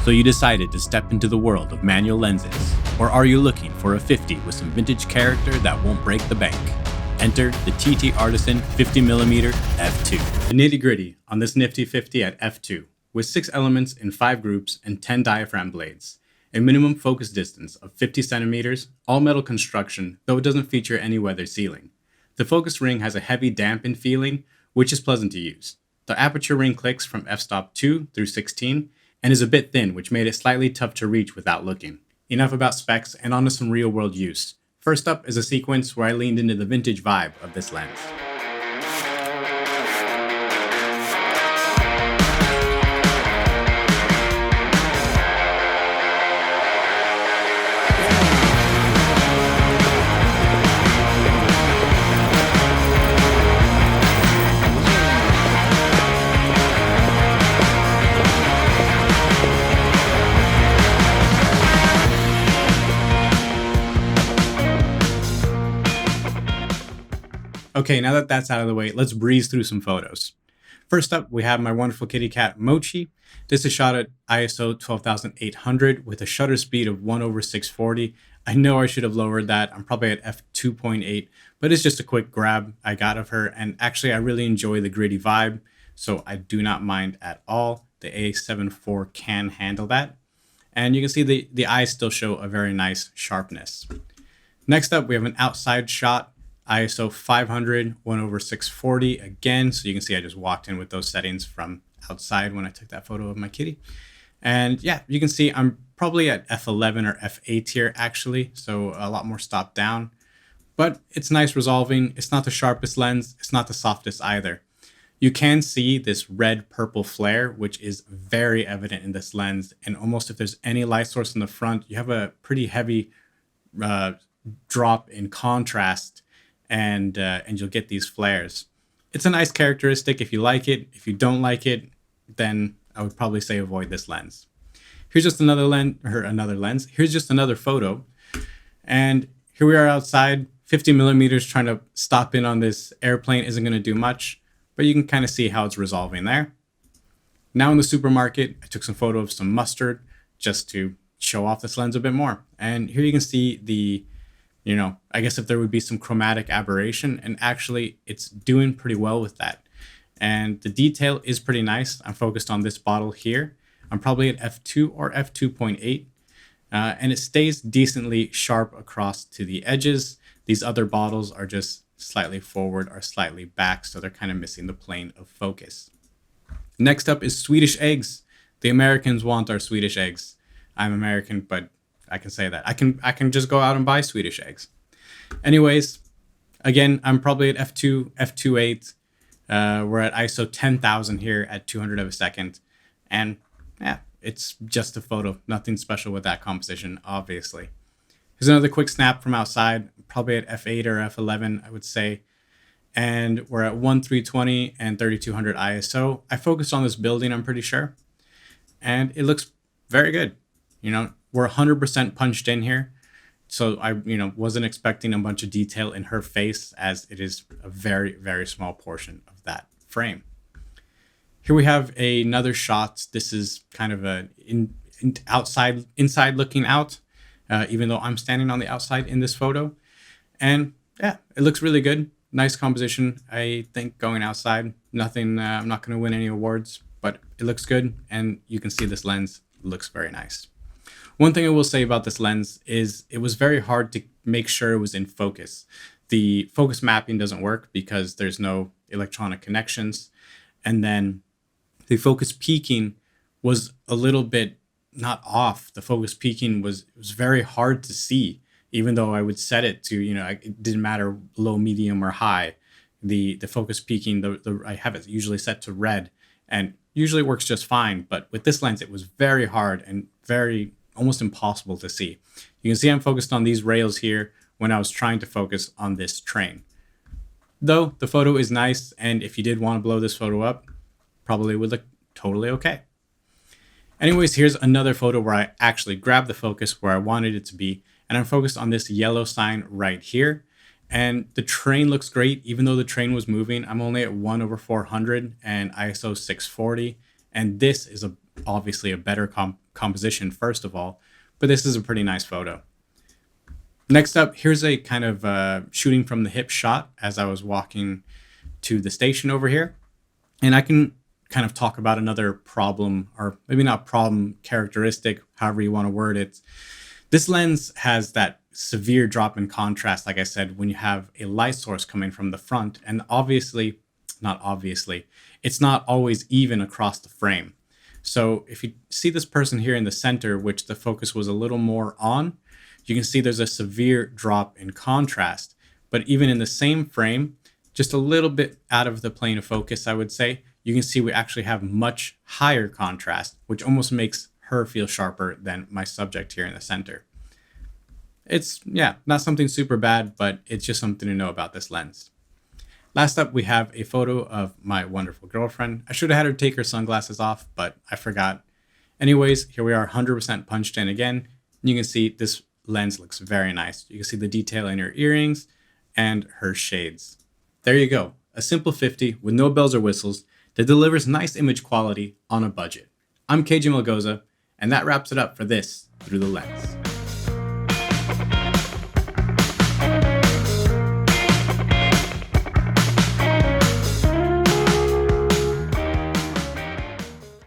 So you decided to step into the world of manual lenses? Or are you looking for a 50 with some vintage character that won't break the bank? Enter the TT Artisan 50mm f2. The nitty gritty on this nifty 50 at f2, with 6 elements in 5 groups and 10 diaphragm blades. A minimum focus distance of 50 centimeters, all metal construction, though it doesn't feature any weather sealing. The focus ring has a heavy dampened feeling, which is pleasant to use. The aperture ring clicks from f-stop 2 through 16, and is a bit thin, which made it slightly tough to reach without looking. Enough about specs, and on to some real world use. First up is a sequence where I leaned into the vintage vibe of this lens. Okay, now that that's out of the way, let's breeze through some photos. First up, we have my wonderful kitty cat, Mochi. This is shot at ISO 12800 with a shutter speed of 1/640. I know I should have lowered that. I'm probably at f2.8, but it's just a quick grab I got of her. And actually, I really enjoy the gritty vibe, so I do not mind at all. The A7 IV can handle that. And you can see the eyes still show a very nice sharpness. Next up, we have an outside shot. ISO 500, 1/640 again. So you can see I just walked in with those settings from outside when I took that photo of my kitty. And yeah, you can see I'm probably at f11 or f8 here actually. So a lot more stop down, but it's nice resolving. It's not the sharpest lens. It's not the softest either. You can see this red purple flare, which is very evident in this lens. And almost if there's any light source in the front, you have a pretty heavy drop in contrast, and you'll get these flares. It's a nice characteristic if you like it. If you don't like it, then I would probably say avoid this lens. Here's just another lens. Here's just another photo. And here we are outside, 50 millimeters, trying to stop in on this airplane isn't going to do much, but you can kind of see how it's resolving there. Now in the supermarket, I took some photo of some mustard just to show off this lens a bit more. And here you can see the I guess if there would be some chromatic aberration, and actually it's doing pretty well with that. And the detail is pretty nice. I'm focused on this bottle here. I'm probably at f2 or f2.8, and it stays decently sharp across to the edges. These other bottles are just slightly forward or slightly back, so they're kind of missing the plane of focus. Next up is Swedish eggs. The Americans want our Swedish eggs. I'm American, but I can say that. I can just go out and buy Swedish eggs. Anyways, again, I'm probably at f2, f2.8. We're at ISO 10,000 here at 200 of a second. And yeah, it's just a photo. Nothing special with that composition, obviously. Here's another quick snap from outside. Probably at f8 or f11, I would say. And we're at 1320 and 3200 ISO. I focused on this building, I'm pretty sure. And it looks very good. We're 100% punched in here. So I, wasn't expecting a bunch of detail in her face, as it is a very, very small portion of that frame. Here we have another shot. This is kind of a inside looking out, even though I'm standing on the outside in this photo. And yeah, it looks really good. Nice composition. I think going outside, nothing, I'm not going to win any awards, but it looks good. And you can see this lens looks very nice. One thing I will say about this lens is it was very hard to make sure it was in focus. The focus mapping doesn't work because there's no electronic connections. And then the focus peaking was a little bit not off. The focus peaking was very hard to see, even though I would set it to, it didn't matter low, medium, or high. The focus peaking, I have it usually set to red, and usually works just fine. But with this lens, it was very hard and almost impossible to see. You can see I'm focused on these rails here when I was trying to focus on this train. Though the photo is nice, and if you did want to blow this photo up, probably would look totally okay. Anyways, here's another photo where I actually grabbed the focus where I wanted it to be, and I'm focused on this yellow sign right here. And the train looks great, even though the train was moving. I'm only at 1/400 and ISO 640. And this is obviously a better composition first of all, but this is a pretty nice photo. Next up, here's a kind of shooting from the hip shot as I was walking to the station over here. And I can kind of talk about another problem, or maybe not problem, characteristic, however you want to word it. This lens has that severe drop in contrast, like I said, when you have a light source coming from the front. And not obviously, it's not always even across the frame. So if you see this person here in the center, which the focus was a little more on, you can see there's a severe drop in contrast. But even in the same frame, just a little bit out of the plane of focus, I would say, you can see we actually have much higher contrast, which almost makes her feel sharper than my subject here in the center. It's, yeah, not something super bad, but it's just something to know about this lens. Last up, we have a photo of my wonderful girlfriend. I should have had her take her sunglasses off, but I forgot. Anyways, here we are 100% punched in again. You can see this lens looks very nice. You can see the detail in her earrings and her shades. There you go. A simple 50 with no bells or whistles that delivers nice image quality on a budget. I'm KJ Malgoza, and that wraps it up for this Through the Lens.